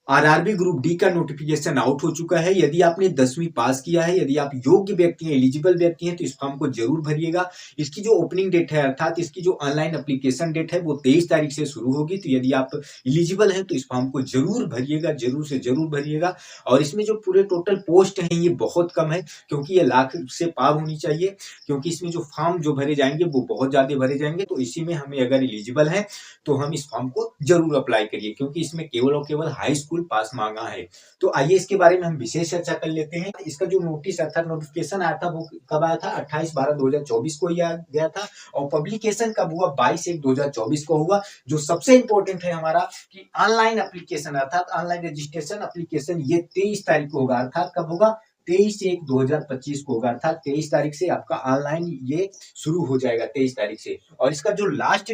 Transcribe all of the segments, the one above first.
RRB group D का notification out हो चुका है। यदि आपने 10वीं पास किया है, यदि आप योग्य व्यक्ति हैं, एलिजिबल व्यक्ति हैं, तो इस फॉर्म को जरूर भरिएगा। इसकी जो ओपनिंग डेट है अर्थात इसकी जो ऑनलाइन एप्लीकेशन डेट है वो 23 तारीख से शुरू होगी। तो यदि आप एलिजिबल हैं तो इस फॉर्म को जरूर भरिएगा, जरूर से जरूर भरिएगा। और इसमें जो पूरे टोटल पोस्ट हैं ये बहुत कम है, क्योंकि ये लाख से पार होनी चाहिए, क्योंकि इसमें जो फॉर्म जो भरे जाएंगे वो बहुत ज्यादा भरे जाएंगे। तो इसी में हमें अगर एलिजिबल है तो हम इस फॉर्म को जरूर अप्लाई करिए, क्योंकि इसमें केवल और केवल हाई स्कूल पास मांगा है। तो आइए इसके बारे में हम विशेष चर्चा कर लेते हैं। इसका जो नोटिस अर्थात नोटिफिकेशन आया था वो कब आया था? 28/12/2024 को ही आ गया था। और पब्लिकेशन कब हुआ? 22/1/2024 को हुआ। जो सबसे इंपॉर्टेंट है हमारा कि ऑनलाइन एप्लीकेशन अर्थात ऑनलाइन रजिस्ट्रेशन एप्लीकेशन ये 23 तारीख को होगा। अर्थात कब होगा? 23/1/2025 को होगा। अर्थात 23 तारीख से आपका ऑनलाइन ये शुरू हो जाएगा, 23 तारीख से। और इसका जो लास्ट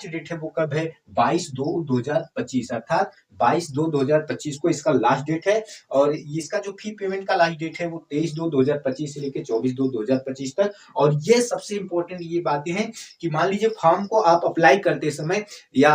डेट है, वो कब है? 22/2/2025 अर्थात 22/2/2025 को इसका लास्ट डेट है। और इसका जो फी पेमेंट का लास्ट डेट है वो 23/2/2025 से लेकर 24/2/2025 तक। और ये सबसे इंपॉर्टेंट ये बातें हैं कि मान लीजिए फॉर्म को आप अप्लाई करते समय या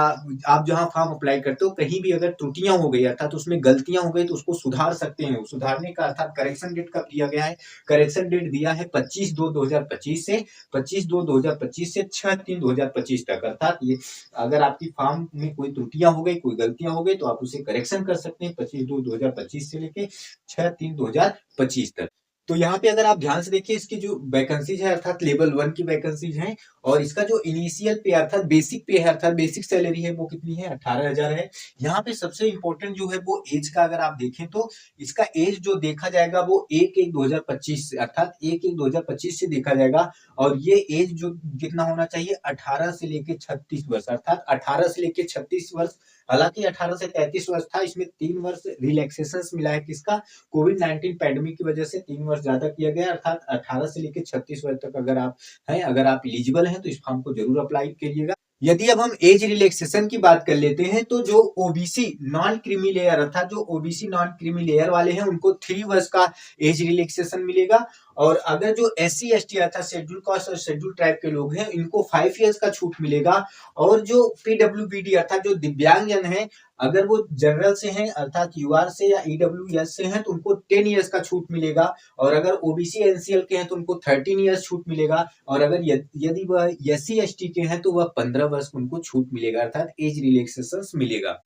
आप जहां फॉर्म अप्लाई करते हो कहीं भी अगर त्रुटियां हो गई अर्थात उसमें गलतियां हो गई तो उसको सुधार सकते हैं। सुधारने का अर्थात करेक्शन डेट कब दिया गया है? करेक्शन डेट दिया है 25/2/2025 से 25/2/2025 से 6/3/2025 तक। अर्थात ये अगर आपकी फॉर्म में कोई त्रुटियां हो गई, कोई गलतियां हो गई तो आप उसे करेक्शन कर सकते हैं 25/2/2025 से लेके 6/3/2025 तक। तो यहाँ पे अगर आप ध्यान से देखिए इसकी जो वैकेंसीज है अर्थात लेवल 1 की वैकेंसीज हैं। और इसका जो इनिशियल पे अर्थात बेसिक पे है अर्थात बेसिक सैलरी है वो कितनी है? 18,000 है। यहाँ पे सबसे इंपॉर्टेंट जो है वो एज का अगर आप देखें तो इसका एज जो देखा जाएगा वो 1/1/2025 से अर्थात 1/1/2025 से देखा जाएगा। और ये एज जो कितना होना चाहिए? 18 से लेके 36 वर्ष अर्थात 18 से लेके 36 वर्ष। हालांकि 18 से 33 वर्ष था, इसमें 3 वर्ष रिलैक्सेशन मिला है। किसका? कोविड-19 पैंडेमिक की वजह से 3 वर्ष ज्यादा किया गया अर्थात 18 से लेकर 36 वर्ष तक अगर आप हैं, अगर आप एलिजिबल हैं तो इस फॉर्म को जरूर अप्लाई करिएगा। यदि अब हम एज रिलैक्सेशन की बात कर लेते हैं तो जो ओबीसी नॉन क्रीमी लेयर अर्थात जो ओबीसी नॉन क्रीमी लेयर वाले हैं उनको 3 वर्ष का एज रिलैक्सेशन मिलेगा। और अगर जो एससी एसटी अर्थात शेड्यूल कास्ट और शेड्यूल ट्राइब के लोग हैं इनको 5 इयर्स का छूट मिलेगा। और जो पीडब्ल्यूबीडी अर्थात जो दिव्यांगजन हैं अगर वो जनरल से हैं अर्थात यूआर से या ईडब्ल्यूएस से हैं तो उनको 10 इयर्स का छूट मिलेगा। और अगर ओबीसी एनसीएल के हैं तो उनको 13 इयर्स छूट मिलेगा। और अगर यदि वह एससी एसटी के हैं तो वह 15 वर्ष उनको छूट मिलेगा अर्थात एज रिलैक्सेशन मिलेगा।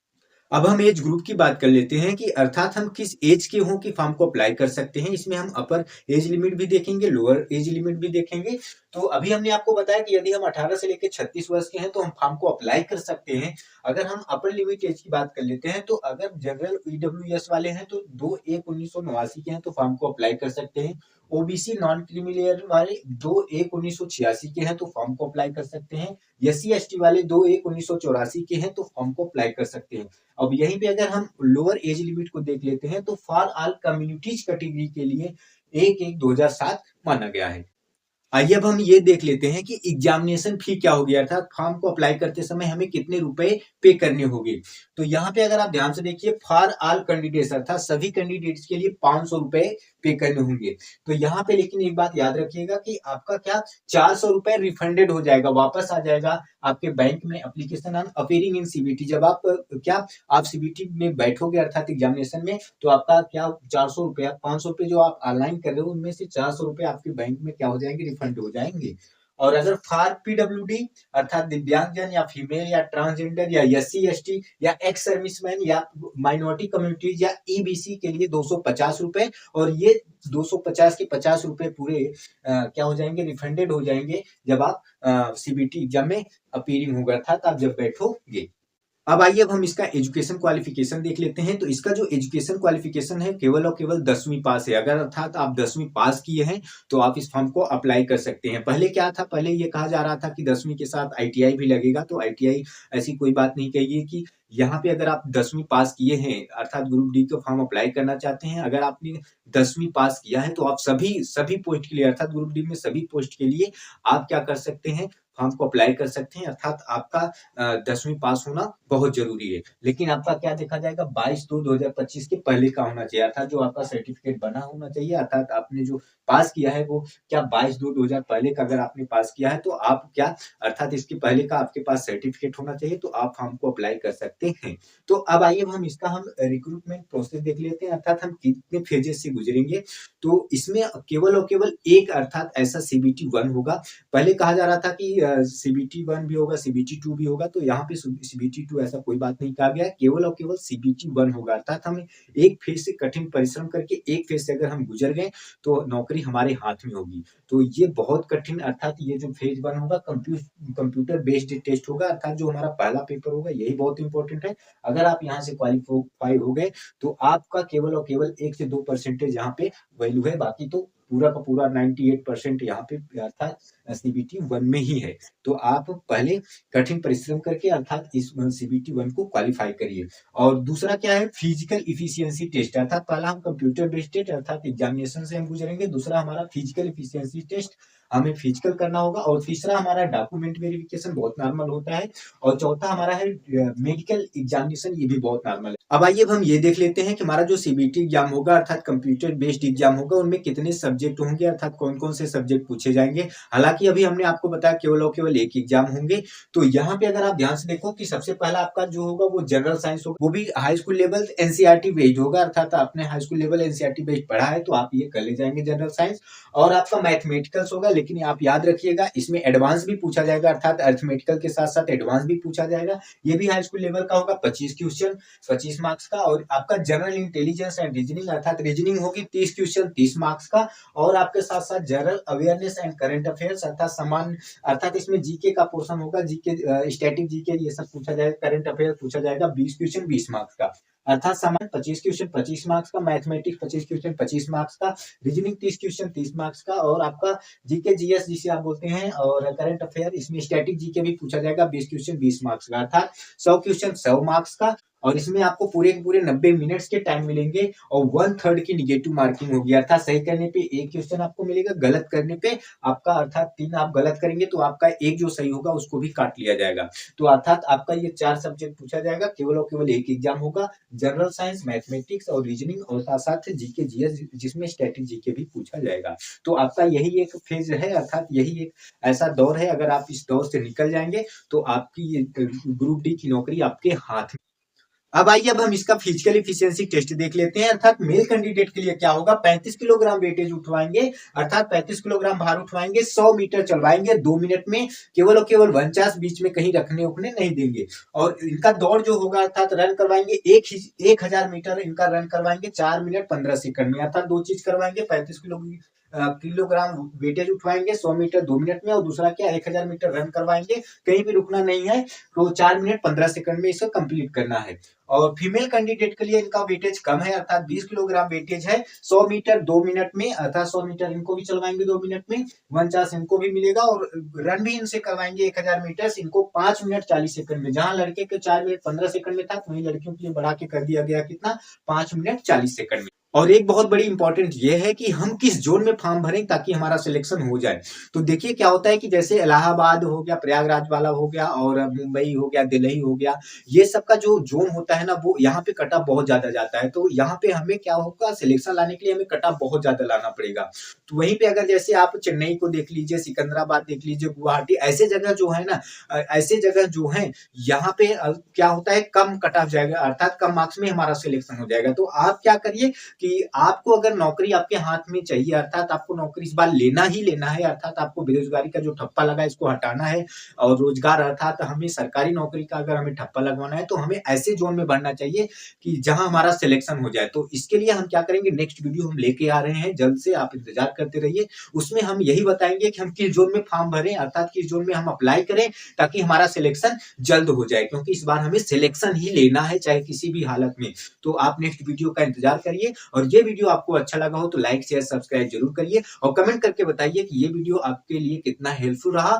अब हम एज ग्रुप की बात कर लेते हैं कि अर्थात हम किस एज के हों कि फॉर्म को अप्लाई कर सकते हैं। इसमें हम अपर एज लिमिट भी देखेंगे, लोअर एज लिमिट भी देखेंगे। तो अभी हमने आपको बताया कि यदि हम 18 से लेकर 36 वर्ष के हैं तो हम फॉर्म को अप्लाई कर सकते हैं। अगर हम अपर लिमिट एज की बात कर लेते हैं तो अगर जनरल ईडब्ल्यूएस वाले हैं तो 2/1/1989 के हैं तो फॉर्म को अप्लाई कर सकते हैं। ओबीसी नॉन क्रीमी लेयर वाले 2/1/1986 के हैं तो फॉर्म को अप्लाई कर सकते हैं। एससी एसटी वाले 2/1/1984 के हैं तो फॉर्म को अप्लाई कर सकते हैं। अब यहीं पे अगर हम लोअर एज लिमिट को देख लेते हैं तो फॉर ऑल कम्युनिटीज कैटेगरी के लिए 1/1/2007 माना गया है। आइए अब हम ये देख लेते हैं कि एग्जामिनेशन फी क्या होगी अर्थात फॉर्म को अप्लाई करते समय हमें कितने रुपए पे करने होंगे। तो यहाँ पे अगर आप ध्यान से देखिए फॉर ऑल कैंडिडेट्स अर्थात सभी कैंडिडेट्स के लिए 500 रुपए पे करने होंगे। तो यहाँ पे लेकिन एक बात याद रखिएगा कि आपका क्या 400 रुपए रिफंडेड हो जाएगा, वापस आ जाएगा आपके बैंक में। Application on appearing in CBT, जब आप क्या आप सीबीटी में बैठोगे अर्थात एग्जामिनेशन में तो आपका क्या 400 रुपया 500 रुपए जो आप ऑनलाइन कर रहे हो उनमें से 400 रुपए आपके बैंक में क्या हो जाएंगे? रिफंड हो जाएंगे। और अगर फॉर पीडब्ल्यूडी अर्थात दिव्यांगजन या फीमेल या ट्रांसजेंडर या एससी एसटी या एक्स सर्विसमैन या माइनॉरिटी कम्युनिटीज या ईबीसी के लिए 250 रुपए। और ये 250 के 50 रुपए पूरे क्या हो जाएंगे? रिफंडेड हो जाएंगे जब आप सीबीटी एग्जाम में अपीयरिंग होगा अर्थात आप जब बैठोगे। अब आइए अब हम इसका एजुकेशन क्वालिफिकेशन देख लेते हैं। तो इसका जो एजुकेशन क्वालिफिकेशन है केवल और केवल 10वीं पास है। अगर अर्थात आप 10वीं पास किए हैं तो आप इस फॉर्म को अप्लाई कर सकते हैं। पहले क्या था? पहले ये कहा जा रहा था कि 10वीं के साथ आईटीआई भी लगेगा, तो आईटीआई ऐसी कोई बात नहीं कही है कि यहाँ पे अगर आप 10वीं पास किए हैं अर्थात ग्रुप डी का फॉर्म अप्लाई करना चाहते हैं, अगर आपने 10वीं पास किया है तो आप सभी पोस्ट के लिए अर्थात ग्रुप डी में सभी पोस्ट के लिए आप क्या कर सकते हैं? फॉर्म को अप्लाई कर सकते हैं। अर्थात आपका 10वीं पास होना बहुत ज़रूरी है। लेकिन आपका क्या देखा जाएगा 22/2/2025 के पहले का होना चाहिए, अर्थात जो आपका सर्टिफ़िकेट बना होना चाहिए, अर्थात आपने जो पास किया है वो क्या 22/2/2000 पहले का अगर आपने पास किया है तो आप क्या अर्थात इसके पहले का आपके पास सर्टिफ़िकेट होना चाहिए, तो आप फॉर्म को अप्लाई कर सकते हैं। तो अब आइए हम इसका रिक्रूटमेंट प्रोसेस देख लेते हैं, अर्थात हम कितने फेजेज़ से गुज़रेंगे। तो इसमें केवल और केवल एक अर्थात ऐसा सीबीटी 1 होगा। पहले कहा जा रहा था कि सीबीटी 1 भी होगा, सीबीटी 2 भी होगा, तो यहाँ पे सीबीटी 2 ऐसा कोई बात नहीं कहा गया है, केवल और केवल सीबीटी 1 होगा। अर्थात हमें एक फेज़ से कठिन परिश्रम करके एक फेज़ से अगर हम गुज़र गए, तो नौकरी हमारे हाथ में होगी। तो ये बहुत कठिन अर्थात ये जो फेज़ 1 होगा कंप्यूटर बेस्ड टेस्ट होगा, अर्थात जो हमारा पहला पेपर होगा यही बहुत इम्पोर्टेंट है। अगर आप यहाँ से क्वालीफाई हो गए, तो आपका केवल और केवल 1 से 2% यहाँ पे वैल्यू है, बाकी तो पूरा का पूरा 98% यहाँ पे अर्थात सीबीटी 1 में ही है। तो आप पहले कठिन परिश्रम करके अर्थात इस सीबीटी 1 को क्वालीफाई करिए। और दूसरा क्या है फिजिकल एफिशिएंसी टेस्ट, अर्थात पहला हम कंप्यूटर बेस्ड टेस्ट अर्थात एग्जामिनेशन से हम गुजरेंगे, दूसरा हमारा फिजिकल एफिशिएंसी टेस्ट, हमें फिजिकल करना होगा, और तीसरा हमारा डॉक्यूमेंट वेरिफिकेशन बहुत नॉर्मल होता है, और चौथा हमारा है मेडिकल एग्जामिनेशन, ये भी बहुत नॉर्मल है। अब आइए हम ये देख लेते हैं कि हमारा जो सीबीटी एग्जाम होगा अर्थात कंप्यूटर बेस्ड एग्जाम होगा, उनमें कितने सब्जेक्ट होंगे, अर्थात कौन-कौन से सब्जेक्ट पूछे जाएंगे। हालांकि अभी हमने आपको बताया केवल और केवल एक एग्जाम होंगे। तो यहाँ पे अगर आप ध्यान से देखो कि सबसे पहला आपका जो होगा वो जनरल साइंस होगा, वो भी high school level NCERT based होगा, अर्थात आपने high school level NCERT based पढ़ा है तो आप ये कर ले जाएंगे जनरल साइंस। और आपका मैथमेटिकल्स होगा, लेकिन आप याद रखिएगा इसमें एडवांस भी पूछा जाएगा, अर्थात अरिथमेटिकल के साथ साथ एडवांस भी पूछा जाएगा। ये भी हाई स्कूल लेवल का होगा, 25 क्वेश्चन 25 मार्क्स का। और आपका जनरल इंटेलिजेंस एंड रीजनिंग अर्थात रीजनिंग होगी 30 क्वेश्चन 30 मार्क्स का। और आपके साथ साथ general awareness and current affairs अर्थात समान अर्थात इसमें जीके का पोर्शन होगा, जीके स्टैटिक जीके ये सब पूछा जाएगा, करंट अफेयर पूछा जाएगा 20 क्वेश्चन 20 मार्क्स का, अर्थात समान 25 क्वेश्चन 25 मार्क्स का, मैथमेटिक्स 25 क्वेश्चन 25 मार्क्स का, रीजनिंग 30 क्वेश्चन 30 मार्क्स का, और आपका जीके जीएस जिसे आप बोलते हैं और करंट अफेयर, इसमें स्टैटिक जीके भी पूछा जाएगा 20 क्वेश्चन 20 मार्क्स का, अर्थात 100 क्वेश्चन 100 मार्क्स का। और इसमें आपको पूरे के पूरे 90 मिनट्स के टाइम मिलेंगे, और 1/3 की निगेटिव मार्किंग होगी, अर्थात सही करने पे एक क्वेश्चन आपको मिलेगा, गलत करने पे आपका अर्थात 3 आप गलत करेंगे तो आपका एक जो सही होगा उसको भी काट लिया जाएगा। तो अर्थात आपका ये 4 सब्जेक्ट पूछा जाएगा, केवल और केवल एक एग्जाम होगा, जनरल साइंस, मैथमेटिक्स और रीजनिंग, और साथ साथ जीके जीएस जिसमें स्टैटिक जीके भी पूछा जाएगा। तो आपका यही एक फेज है, अर्थात यही एक ऐसा दौर है, अगर आप इस दौर से निकल जाएंगे तो आपकी ये ग्रुप डी की नौकरी आपके हाथ में। अब हम इसका फिजिकल एफिशिएंसी टेस्ट देख लेते हैं, अर्थात मेल कैंडिडेट के लिए क्या होगा 35 किलोग्राम वेटेज उठवाएंगे, अर्थात 35 किलोग्राम भार उठवाएंगे, 100 मीटर चलवाएंगे 2 मिनट में, केवल और केवल 49 बीच में कहीं रखने उखने नहीं देंगे। और इनका दौड़ जो होगा अर्थात रन करवाएंगे 1000 मीटर इनका रन करवाएंगे 4 मिनट 15 सेकंड में, अर्थात दो चीज करवाएंगे, 35 किलोग्राम वेटेज उठवाएंगे 100 मीटर 2 मिनट में, और दूसरा क्या 1000 मीटर रन करवाएंगे, कहीं भी रुकना नहीं है, तो 4 मिनट 15 सेकंड में इसको कंप्लीट करना है। और फीमेल कैंडिडेट के लिए इनका वेटेज कम है, अर्थात 20 किलोग्राम वेटेज है, 100 मीटर 2 मिनट में, अर्थात 100 मीटर इनको भी चलवाएंगे 2 मिनट में, 49 इनको भी मिलेगा, और रन भी इनसे करवाएंगे 1000 मीटर इनको 5 मिनट 40 सेकंड में, जहां लड़के के 4 मिनट 15 सेकंड में था, वहीं लड़कियों के लिए बढ़ा के कर दिया गया कितना 5 मिनट 40 सेकंड में। और एक बहुत बड़ी इंपॉर्टेंट ये है कि हम किस जोन में फॉर्म भरें ताकि हमारा सिलेक्शन हो जाए। तो देखिए क्या होता है कि जैसे इलाहाबाद हो गया, प्रयागराज वाला हो गया, और मुंबई हो गया, दिल्ली हो गया, ये सब का जो जोन होता है ना वो यहाँ पे कट ऑफ बहुत ज्यादा जाता है, तो यहाँ पे हमें क्या होगा सिलेक्शन लाने के लिए हमें कट ऑफ बहुत ज्यादा लाना पड़ेगा। तो वहीं पे अगर जैसे आप चेन्नई को देख लीजिए, सिकंदराबाद देख लीजिए, गुवाहाटी, ऐसे जगह जो है ना ऐसे जगह जो है यहाँ पे क्या होता है कम कट ऑफ जाएगा, अर्थात कम मार्क्स में हमारा सिलेक्शन हो जाएगा। तो आप क्या करिए कि आपको अगर नौकरी आपके हाथ में चाहिए, अर्थात आपको नौकरी इस बार लेना ही लेना है, अर्थात आपको बेरोजगारी का जो ठप्पा लगा है इसको हटाना है, और रोजगार अर्थात हमें सरकारी नौकरी का अगर हमें ठप्पा लगवाना है तो हमें ऐसे जोन में बढ़ना चाहिए कि जहां हमारा सिलेक्शन हो जाए। तो इसके लिए हम क्या करेंगे, नेक्स्ट वीडियो हम लेके आ रहे हैं जल्द से, आप इंतजार करते रहिए। उसमें हम यही बताएंगे कि हम किस जोन में फॉर्म भरें, अर्थात किस जोन में हम अप्लाई करें ताकि हमारा सिलेक्शन जल्द हो जाए, क्योंकि इस बार हमें सिलेक्शन ही लेना है चाहे किसी भी हालत में। तो आप नेक्स्ट वीडियो का इंतजार करिए, और ये वीडियो आपको अच्छा लगा हो तो लाइक शेयर सब्सक्राइब जरूर करिए, और कमेंट करके बताइए कि ये वीडियो आपके लिए कितना हेल्पफुल रहा।